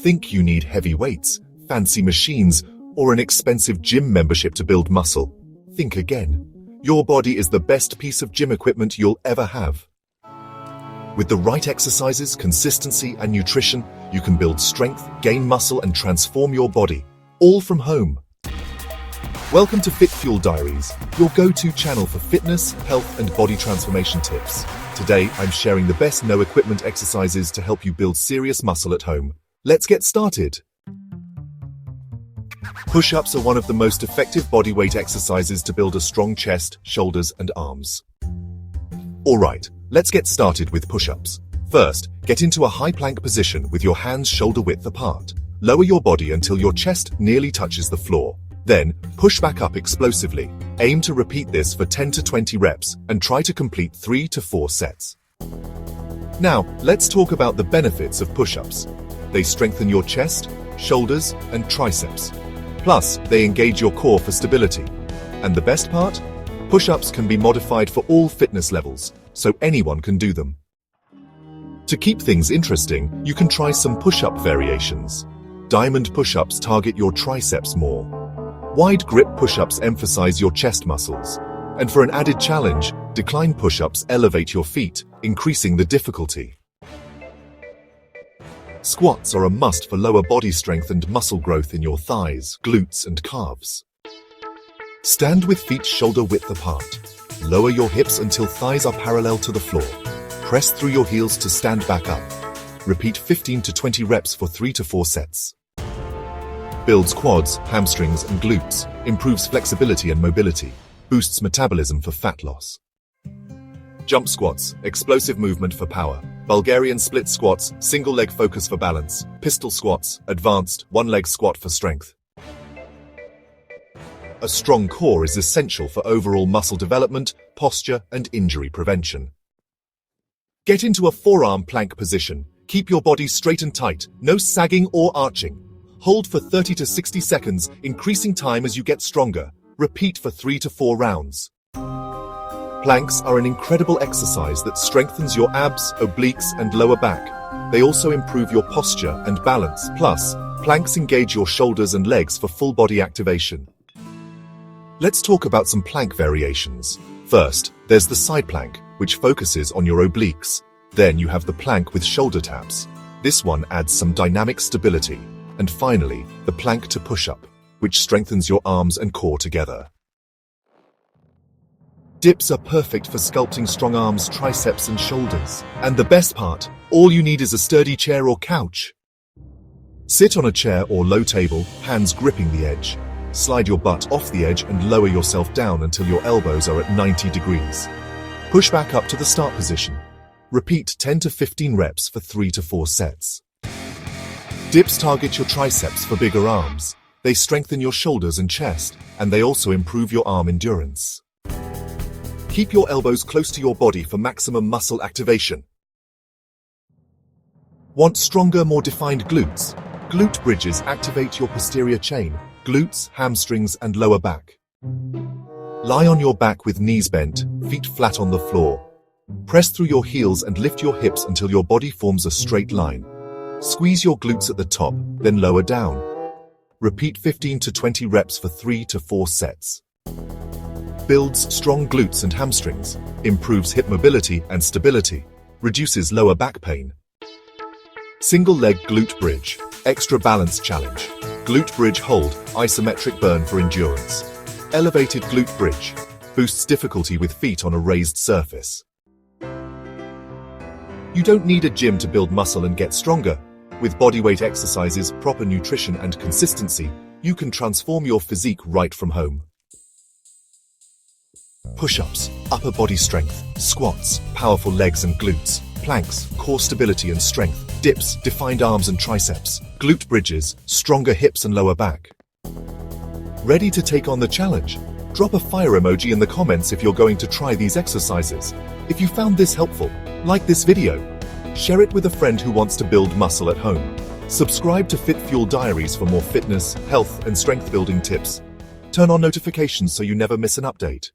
think you need heavy weights, fancy machines, or an expensive gym membership to build muscle. Think again. Your body is the best piece of gym equipment you'll ever have. With the right exercises, consistency, and nutrition, you can build strength, gain muscle, and transform your body, all from home. Welcome to Fit Fuel Diaries, your go-to channel for fitness, health, and body transformation tips. Today, I'm sharing the best no-equipment exercises to help you build serious muscle at home. Let's get started. Push-ups are one of the most effective bodyweight exercises to build a strong chest, shoulders, and arms. Alright, let's get started with push-ups. First, get into a high plank position with your hands shoulder-width apart. Lower your body until your chest nearly touches the floor. Then, push back up explosively. Aim to repeat this for 10 to 20 reps and try to complete 3 to 4 sets. Now, let's talk about the benefits of push-ups. They strengthen your chest, shoulders, and triceps. Plus, they engage your core for stability. And the best part? Push-ups can be modified for all fitness levels, so anyone can do them. To keep things interesting, you can try some push-up variations. Diamond push-ups target your triceps more. Wide grip push-ups emphasize your chest muscles. And for an added challenge, decline push-ups elevate your feet, increasing the difficulty. Squats are a must for lower body strength and muscle growth in your thighs, glutes, and calves. Stand with feet shoulder-width apart. Lower your hips until thighs are parallel to the floor. Press through your heels to stand back up. Repeat 15 to 20 reps for 3 to 4 sets. Builds quads, hamstrings, and glutes, improves flexibility and mobility, boosts metabolism for fat loss. Jump squats, explosive movement for power. Bulgarian split squats, single leg focus for balance. Pistol squats, advanced, one-leg squat for strength. A strong core is essential for overall muscle development, posture, and injury prevention. Get into a forearm plank position. Keep your body straight and tight, no sagging or arching. Hold for 30 to 60 seconds, increasing time as you get stronger. Repeat for 3 to 4 rounds. Planks are an incredible exercise that strengthens your abs, obliques, and lower back. They also improve your posture and balance. Plus, planks engage your shoulders and legs for full body activation. Let's talk about some plank variations. First, there's the side plank, which focuses on your obliques. Then you have the plank with shoulder taps. This one adds some dynamic stability. And finally, the plank to push-up, which strengthens your arms and core together. Dips are perfect for sculpting strong arms, triceps, and shoulders. And the best part, all you need is a sturdy chair or couch. Sit on a chair or low table, hands gripping the edge. Slide your butt off the edge and lower yourself down until your elbows are at 90 degrees. Push back up to the start position. Repeat 10 to 15 reps for 3 to 4 sets. Dips target your triceps for bigger arms. They strengthen your shoulders and chest, and they also improve your arm endurance. Keep your elbows close to your body for maximum muscle activation. Want stronger, more defined glutes? Glute bridges activate your posterior chain, glutes, hamstrings, and lower back. Lie on your back with knees bent, feet flat on the floor. Press through your heels and lift your hips until your body forms a straight line. Squeeze your glutes at the top, then lower down. Repeat 15 to 20 reps for 3 to 4 sets. Builds strong glutes and hamstrings, improves hip mobility and stability, reduces lower back pain. Single leg glute bridge, extra balance challenge. Glute bridge hold, isometric burn for endurance. Elevated glute bridge, boosts difficulty with feet on a raised surface. You don't need a gym to build muscle and get stronger. With bodyweight exercises, proper nutrition, and consistency, you can transform your physique right from home. Push-ups, upper body strength. Squats, powerful legs and glutes. Planks, core stability and strength. Dips, defined arms and triceps. Glute bridges, stronger hips and lower back. Ready to take on the challenge? Drop a fire emoji in the comments if you're going to try these exercises. If you found this helpful, like this video. Share it with a friend who wants to build muscle at home. Subscribe to Fit Fuel Diaries for more fitness, health, and strength building tips. Turn on notifications so you never miss an update.